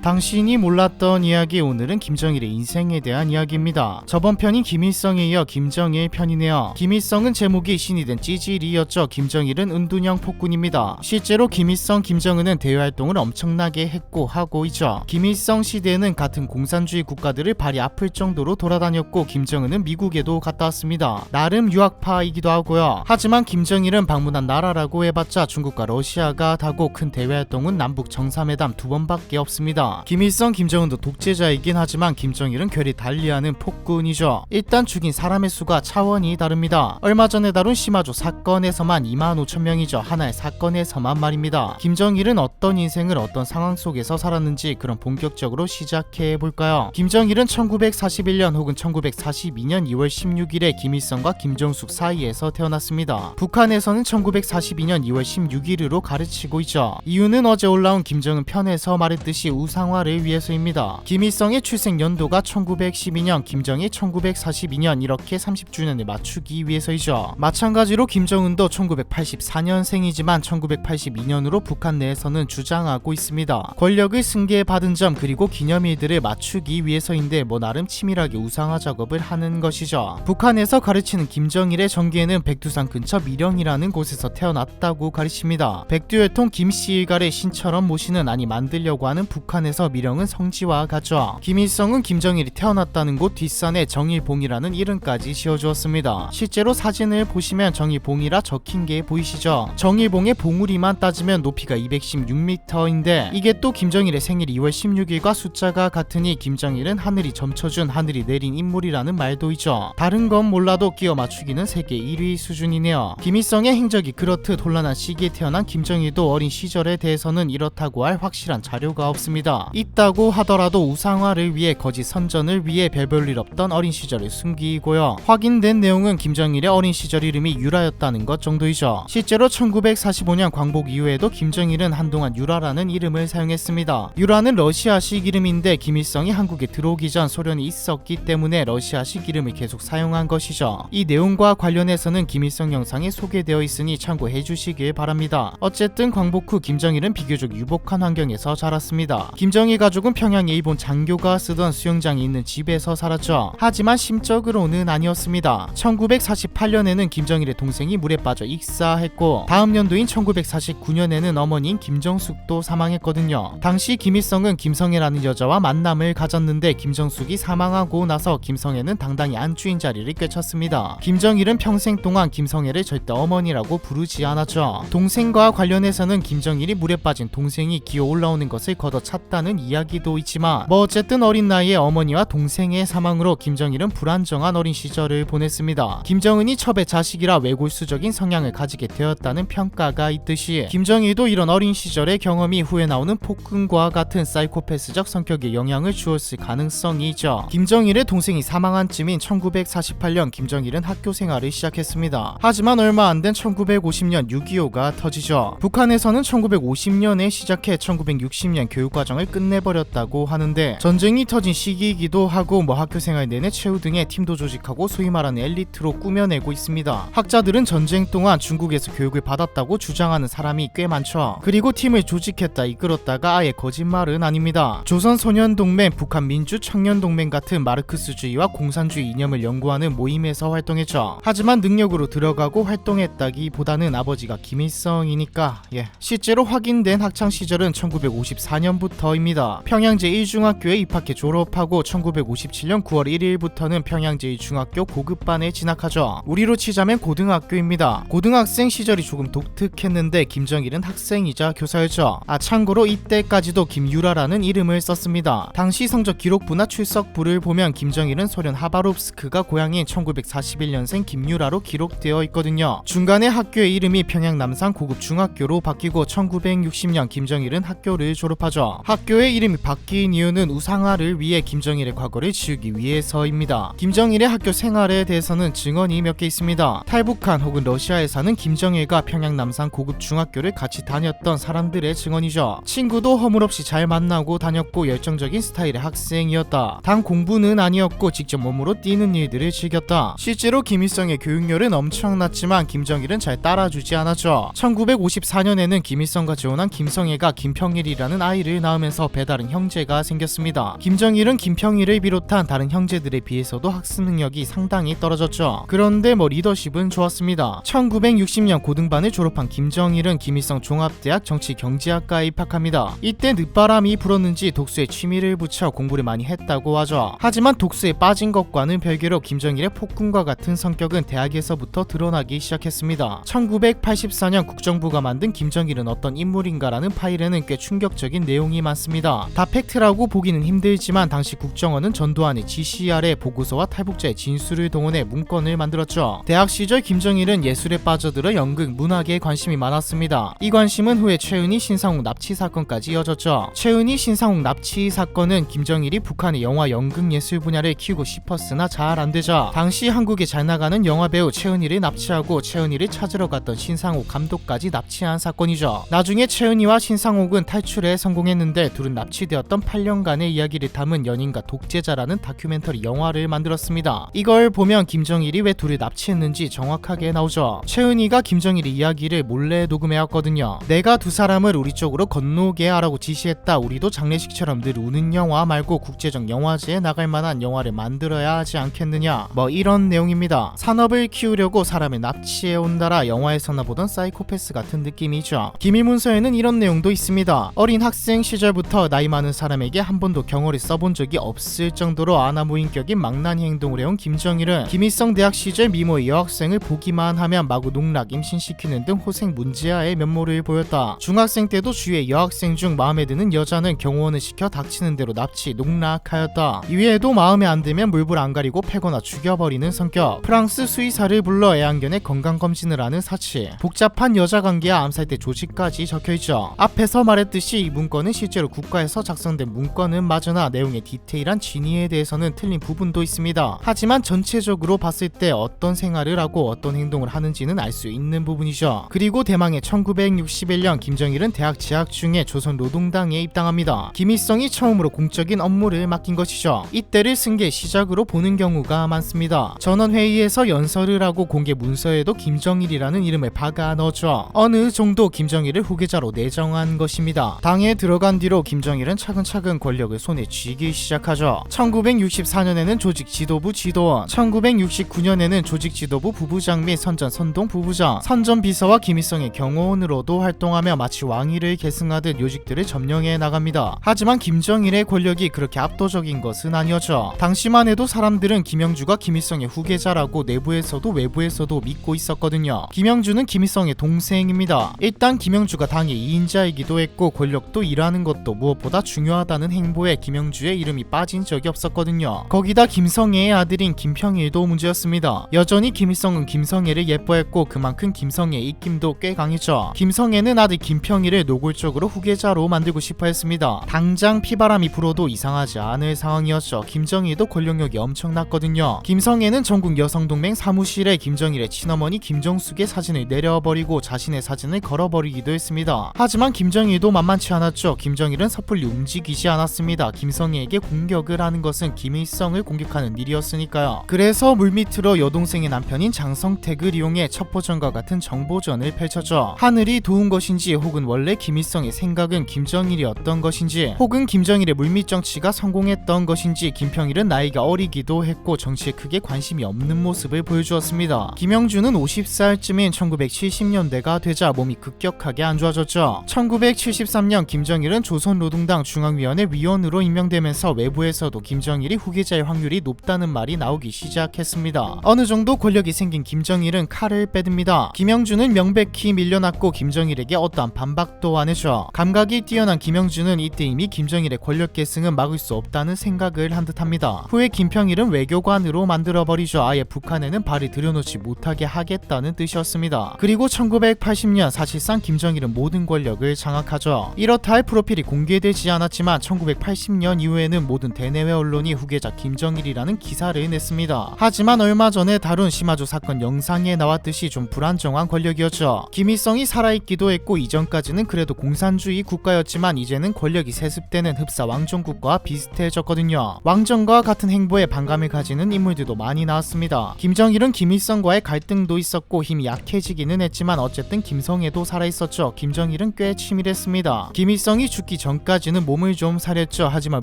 당신이 몰랐던 이야기, 오늘은 김정일의 인생에 대한 이야기입니다. 저번 편인 김일성에 이어 김정일 편이네요. 김일성은 제목이 신이 된 찌질이었죠. 김정일은 은둔형 폭군입니다. 실제로 김일성, 김정은은 대외활동을 엄청나게 했고 하고 있죠. 김일성 시대에는 같은 공산주의 국가들을 발이 아플 정도로 돌아다녔고, 김정은은 미국에도 갔다 왔습니다. 나름 유학파이기도 하고요. 하지만 김정일은 방문한 나라라고 해봤자 중국과 러시아가 다고, 큰 대외활동은 남북 정상회담 2번밖에 없습니다. 김일성, 김정은도 독재자이긴 하지만 김정일은 결이 달리하는 폭군이죠. 일단 죽인 사람의 수가 차원이 다릅니다. 얼마 전에 다룬 시마조 사건에서만 25,000명이죠. 하나의 사건에서만 말입니다. 김정일은 어떤 인생을 어떤 상황 속에서 살았는지, 그럼 본격적으로 시작해볼까요? 김정일은 1941년 혹은 1942년 2월 16일에 김일성과 김정숙 사이에서 태어났습니다. 북한에서는 1942년 2월 16일으로 가르치고 있죠. 이유는 어제 올라온 김정은 편에서 말했듯이 우상화를 위해서입니다. 김일성의 출생 연도가 1912년, 김정일 1942년, 이렇게 30주년을 맞추기 위해서이죠. 마찬가지로 김정은도 1984년생이지만 1982년으로 북한 내에서는 주장하고 있습니다. 권력을 승계받은 점, 그리고 기념일들을 맞추기 위해서인데 뭐 나름 치밀하게 우상화 작업을 하는 것이죠. 북한에서 가르치는 김정일의 전기에는 백두산 근처 밀영이라는 곳에서 태어났다고 가르칩니다. 백두혈통 김씨 일가를 신처럼 모시는, 아니 만들려고 하는 북한에서 밀영은 성지와 같죠. 김일성은 김정일이 태어났다는 곳 뒷산에 정일봉이라는 이름까지 지어주었습니다. 실제로 사진을 보시면 정일봉이라 적힌 게 보이시죠? 정일봉의 봉우리만 따지면 높이가 216m인데 이게 또 김정일의 생일 2월 16일과 숫자가 같으니 김정일은 하늘이 점쳐준, 하늘이 내린 인물이라는 말도 있죠. 다른 건 몰라도 끼워 맞추기는 세계 1위 수준이네요. 김일성의 행적이 그렇듯 혼란한 시기에 태어난 김정일도 어린 시절에 대해서는 이렇다고 할 확실한 자료가 없습니다. 있다고 하더라도 우상화를 위해, 거짓 선전을 위해 별볼일 없던 어린 시절을 숨기고요. 확인된 내용은 김정일의 어린 시절 이름이 유라였다는 것 정도이죠. 실제로 1945년 광복 이후에도 김정일은 한동안 유라라는 이름을 사용했습니다. 유라는 러시아식 이름인데 김일성이 한국에 들어오기 전 소련이 있었기 때문에 러시아식 이름을 계속 사용한 것이죠. 이 내용과 관련해서는 김일성 영상에 소개되어 있으니 참고해 주시길 바랍니다. 어쨌든 광복 후 김정일은 비교적 유복한 환경에서 자랐습니다. 김정일 가족은 평양 일본 장교가 쓰던 수영장이 있는 집에서 살았죠. 하지만 심적으로는 아니었습니다. 1948년에는 김정일의 동생이 물에 빠져 익사했고, 다음 연도인 1949년에는 어머니인 김정숙도 사망했거든요. 당시 김일성은 김성애라는 여자와 만남을 가졌는데 김정숙이 사망하고 나서 김성애는 당당히 안주인 자리를 꿰찼습니다. 김정일은 평생 동안 김성애를 절대 어머니라고 부르지 않았죠. 동생과 관련해서는 김정일이 물에 빠진 동생이 기어 올라오는 것을 걷어찼다는 이야기도 있지만, 뭐 어쨌든 어린 나이에 어머니와 동생의 사망으로 김정일은 불안정한 어린 시절을 보냈습니다. 김정은이 첩의 자식이라 외골수적인 성향을 가지게 되었다는 평가가 있듯이, 김정일도 이런 어린 시절의 경험이 후에 나오는 폭군과 같은 사이코패스적 성격에 영향을 주었을 가능성이 있죠. 김정일의 동생이 사망한 쯤인 1948년 김정일은 학교 생활을 시작했습니다. 하지만 얼마 안 된 1950년 6.25가 터지죠. 북한에서는 1950년에 시작해 1960년 교육과정을 끝내버렸다고 하는데, 전쟁이 터진 시기이기도 하고 뭐 학교생활 내내 최후 등의 팀도 조직하고 소위 말하는 엘리트로 꾸며내고 있습니다. 학자들은 전쟁 동안 중국에서 교육을 받았다고 주장하는 사람이 꽤 많죠. 그리고 팀을 조직했다, 이끌었다가 아예 거짓말은 아닙니다. 조선소년동맹, 북한민주청년동맹 같은 마르크스주의와 공산주의 이념을 연구하는 모임에서 활동했죠. 하지만 능력으로 들어가고 활동했다기보다는 아버지가 김일성이니까. 실제로 확인된 학창시절은 1954년부터입니다. 평양 제1중학교에 입학해 졸업하고 1957년 9월 1일부터는 평양 제1중학교 고급반에 진학하죠. 우리로 치자면 고등학교입니다. 고등학생 시절이 조금 독특했는데 김정일은 학생이자 교사였죠. 참고로 이때까지도 김유라라는 이름을 썼습니다. 당시 성적 기록부나 출석부를 보면 김정일은 소련 하바롭스크가 고향인 1941년생 김유라로 기록되어 있거든요. 중간에 학교의 이름이 평양 남산 고급중학교로 바뀌고 1960년 김정일은 학교를 졸업하죠. 학교 학교의 이름이 바뀐 이유는 우상화를 위해 김정일의 과거를 지우기 위해서입니다. 김정일의 학교 생활에 대해서는 증언이 몇 개 있습니다. 탈북한 혹은 러시아에 사는 김정일과 평양 남산 고급 중학교를 같이 다녔던 사람들의 증언이죠. 친구도 허물없이 잘 만나고 다녔고 열정적인 스타일의 학생이었다. 단 공부는 아니었고 직접 몸으로 뛰는 일들을 즐겼다. 실제로 김일성의 교육열은 엄청났지만 김정일은 잘 따라주지 않았죠. 1954년에는 김일성과 재혼한 김성애가 김평일이라는 아이를 낳으면서 배다른 형제가 생겼습니다. 김정일은 김평일을 비롯한 다른 형제들에 비해서도 학습 능력이 상당히 떨어졌죠. 그런데 리더십은 좋았습니다. 1960년 고등반을 졸업한 김정일은 김일성 종합대학 정치경제학과에 입학합니다. 이때 늦바람이 불었는지 독서에 취미를 붙여 공부를 많이 했다고 하죠. 하지만 독서에 빠진 것과는 별개로 김정일의 폭군과 같은 성격은 대학에서부터 드러나기 시작했습니다. 1984년 국정부가 만든 김정일은 어떤 인물인가라는 파일에는 꽤 충격적인 내용이 많습니다. 다 팩트라고 보기는 힘들지만 당시 국정원은 전두환의 지시 아래 보고서와 탈북자의 진술을 동원해 문건을 만들었죠. 대학 시절 김정일은 예술에 빠져들어 연극, 문학에 관심이 많았습니다. 이 관심은 후에 최은희, 신상욱 납치 사건까지 이어졌죠. 최은희, 신상욱 납치 사건은 김정일이 북한의 영화, 연극, 예술 분야를 키우고 싶었으나 잘 안되자 당시 한국에 잘 나가는 영화배우 최은희를 납치하고 최은희를 찾으러 갔던 신상욱 감독까지 납치한 사건이죠. 나중에 최은희와 신상욱은 탈출에 성공했는데 둘은 납치되었던 8년간의 이야기를 담은 연인과 독재자라는 다큐멘터리 영화를 만들었습니다. 이걸 보면 김정일이 왜 둘을 납치했는지 정확하게 나오죠. 최은희가 김정일의 이야기를 몰래 녹음해왔거든요. 내가 두 사람을 우리 쪽으로 건너오게 하라고 지시했다. 우리도 장례식처럼 늘 우는 영화 말고 국제적 영화제에 나갈 만한 영화를 만들어야 하지 않겠느냐, 이런 내용입니다. 산업을 키우려고 사람을 납치해온다라 영화에서나 보던 사이코패스 같은 느낌이죠. 기밀문서에는 이런 내용도 있습니다. 어린 학생 시절부터 나이 많은 사람에게 한 번도 경호를 써본 적이 없을 정도로 아나무인격인 망나니 행동을 해온 김정일은 김일성 대학 시절 미모의 여학생을 보기만 하면 마구 농락, 임신시키는 등 호생 문제아의 면모를 보였다. 중학생 때도 주위의 여학생 중 마음에 드는 여자는 경호원을 시켜 닥치는 대로 납치, 농락하였다. 이외에도 마음에 안 들면 물불 안 가리고 패거나 죽여버리는 성격, 프랑스 수의사를 불러 애완견의 건강검진을 하는 사치, 복잡한 여자관계와 암살대 조직까지 적혀있죠. 앞에서 말했듯이 이 문건은 실제로 국가에서 작성된 문건은 맞으나 내용의 디테일한 진위에 대해서는 틀린 부분도 있습니다. 하지만 전체적으로 봤을 때 어떤 생활을 하고 어떤 행동을 하는지는 알 수 있는 부분이죠. 그리고 대망의 1961년 김정일은 대학 재학 중에 조선노동당에 입당합니다. 김일성이 처음으로 공적인 업무를 맡긴 것이죠. 이때를 승계 시작으로 보는 경우가 많습니다. 전원회의에서 연설을 하고 공개 문서에도 김정일이라는 이름을 박아 넣었죠. 어느 정도 김정일을 후계자로 내정한 것입니다. 당에 들어간 뒤로 김정일은 차근차근 권력을 손에 쥐기 시작하죠. 1964년에는 조직 지도부 지도원, 1969년에는 조직 지도부 부부장 및 선전 선동 부부장, 선전 비서와 김일성의 경호원으로도 활동하며 마치 왕위를 계승하듯 요직들을 점령해 나갑니다. 하지만 김정일의 권력이 그렇게 압도적인 것은 아니었죠. 당시만 해도 사람들은 김영주가 김일성의 후계자라고 내부에서도 외부에서도 믿고 있었거든요. 김영주는 김일성의 동생입니다. 일단 김영주가 당의 2인자이기도 했고 권력도 일하는 것도 무엇보다 중요하다는 행보에 김영주의 이름이 빠진 적이 없었거든요. 거기다 김성애의 아들인 김평일도 문제였습니다. 여전히 김일성은 김성애를 예뻐했고 그만큼 김성애의 입김도 꽤 강했죠. 김성애는 아들 김평일을 노골적으로 후계자로 만들고 싶어 했습니다. 당장 피바람이 불어도 이상하지 않을 상황이었죠. 김정일도 권력력이 엄청났거든요. 김성애는 전국 여성동맹 사무실에 김정일의 친어머니 김정숙의 사진을 내려버리고 자신의 사진을 걸어버리기도 했습니다. 하지만 김정일도 만만치 않았죠. 김정일은 섣불리 움직이지 않았습니다. 김성애에게 공격을 하는 것은 김일성을 공격하는 일이었으니까요. 그래서 물밑으로 여동생의 남편인 장성택을 이용해 첩보전과 같은 정보전을 펼쳤죠. 하늘이 도운 것인지 혹은 원래 김일성의 생각은 김정일이었던 것인지 혹은 김정일의 물밑 정치가 성공했던 것인지 김평일은 나이가 어리기도 했고 정치에 크게 관심이 없는 모습을 보여주었습니다. 김영주는 50살쯤인 1970년대가 되자 몸이 급격하게 안 좋아졌죠. 1973년 김정일은 조선노동당 중앙위원회 위원으로 임명되면서 외부에서도 김정일이 후계자의 확률이 높다는 말이 나오기 시작했습니다. 어느 정도 권력이 생긴 김정일은 칼을 빼듭니다. 김영주는 명백히 밀려났고 김정일에게 어떠한 반박도 안 해줘. 감각이 뛰어난 김영주는 이때 이미 김정일의 권력 계승은 막을 수 없다는 생각을 한 듯합니다. 후에 김평일은 외교관으로 만들어버리죠. 아예 북한에는 발을 들여놓지 못하게 하겠다는 뜻이었습니다. 그리고 1980년 사실상 김정일은 모든 권력을 장악하죠. 이렇다 할 프로필이 공개되지 않았지만 1980년 이후에는 모든 대내외 언론이 후계자 김정일이라는 기사를 냈습니다. 하지만 얼마 전에 다룬 시마조 사건 영상에 나왔듯이 좀 불안정한 권력이었죠. 김일성이 살아있기도 했고 이전까지는 그래도 공산주의 국가였지만 이제는 권력이 세습되는 흡사 왕정국가와 비슷해졌거든요. 왕정과 같은 행보에 반감을 가지는 인물들도 많이 나왔습니다. 김정일은 김일성과의 갈등도 있었고 힘이 약해지기는 했지만 어쨌든 김성애도 살아있었죠. 김정일은 꽤 치밀했습니다. 김일성이 죽기 전까지는 몸을 좀 사렸죠. 하지만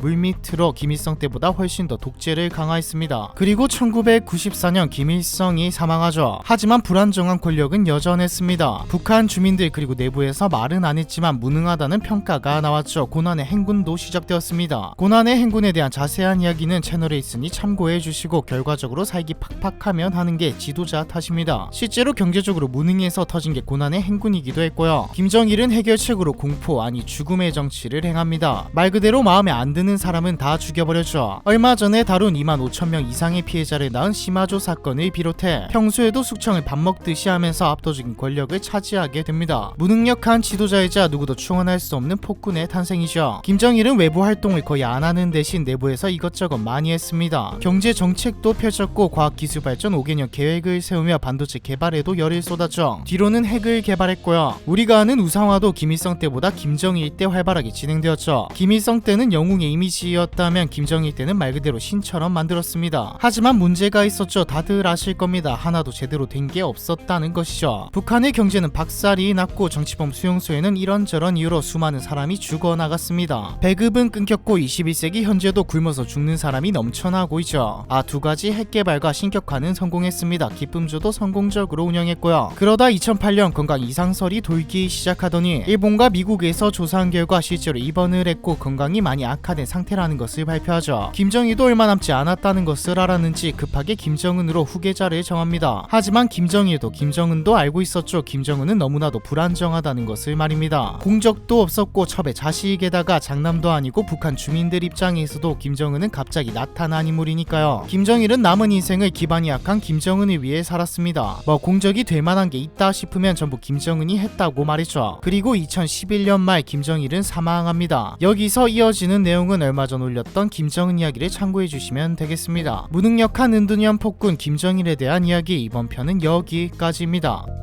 물밑으로 김일성 때보다 훨씬 더 독재를 강화했습니다. 그리고 1994년 김일성이 사망하죠. 하지만 불안정한 권력은 여전했습니다. 북한 주민들 그리고 내부에서 말은 안 했지만 무능하다는 평가가 나왔죠. 고난의 행군도 시작되었습니다. 고난의 행군에 대한 자세한 이야기는 채널에 있으니 참고해 주시고 결과적으로 살기 팍팍하면 하는 게 지도자 탓입니다. 실제로 경제적으로 무능해서 터진 게 고난의 행군이기도 했고요. 김정일은 해결책으로 공포 아니 죽음의 정치를 행합니다. 말 그대로 마음에 안 드는 사람은 다 죽여버렸죠. 얼마 전에 다룬 25,000명 이상의 피해자를 낳은 시마조 사건을 비롯해 평소에도 숙청을 밥 먹듯이 하면서 압도적인 권력을 차지하게 됩니다. 무능력한 지도자이자 누구도 충원할 수 없는 폭군의 탄생이죠. 김정일은 외부 활동을 거의 안 하는 대신 내부에서 이것저것 많이 했습니다. 경제 정책도 펼쳤고 과학기술 발전 5개년 계획을 세우며 반도체 개발에도 열을 쏟았죠. 뒤로는 핵을 개발했고요. 우리가 아는 우상화도 김일성 때보다 김정일 때 활발하게 진행되었죠. 김일성 때는 영웅의 이미지였다면 김정일 때는 말 그대로 신처럼 만들었습니다. 하지만 문제가 있었죠. 다들 아실 겁니다. 하나도 제대로 된 게 없었다는 것이죠. 북한의 경제는 박살이 났고 정치범 수용소에는 이런저런 이유로 수많은 사람이 죽어나갔습니다. 배급은 끊겼고 21세기 현재도 굶어서 죽는 사람이 넘쳐나고 있죠. 두 가지 핵 개발과 신격화는 성공했습니다. 기쁨조도 성공적으로 운영했고요. 그러다 2008년 건강 이상설이 돌기 시작하더니 일본과 미국에서 조사한 결과 실제로 입원을 했고 건강이 많이 악화된 상태라는 것을 발표하죠. 김정일도 얼마 남지 않았다는 것을 알았는지 급하게 김정은으로 후계자를 정합니다. 하지만 김정일도 김정은도 알고 있었죠. 김정은은 너무나도 불안정하다는 것을 말입니다. 공적도 없었고 첩의 자식에다가 장남도 아니고 북한 주민들 입장에서도 김정은은 갑자기 나타난 인물이니까요. 김정일은 남은 인생을 기반이 약한 김정은을 위해 살았습니다. 공적이 될 만한 게 있다 싶으면 전부 김정은이 했다고 말했죠. 그리고 2011년 말 김정일은 사망합니다. 여기서 이어지는 내용은 얼마 전 올렸던 김정은 이야기를 참고해 주시면 되겠습니다. 무능력한 은둔형 폭군 김정일에 대한 이야기 이번 편은 여기까지입니다.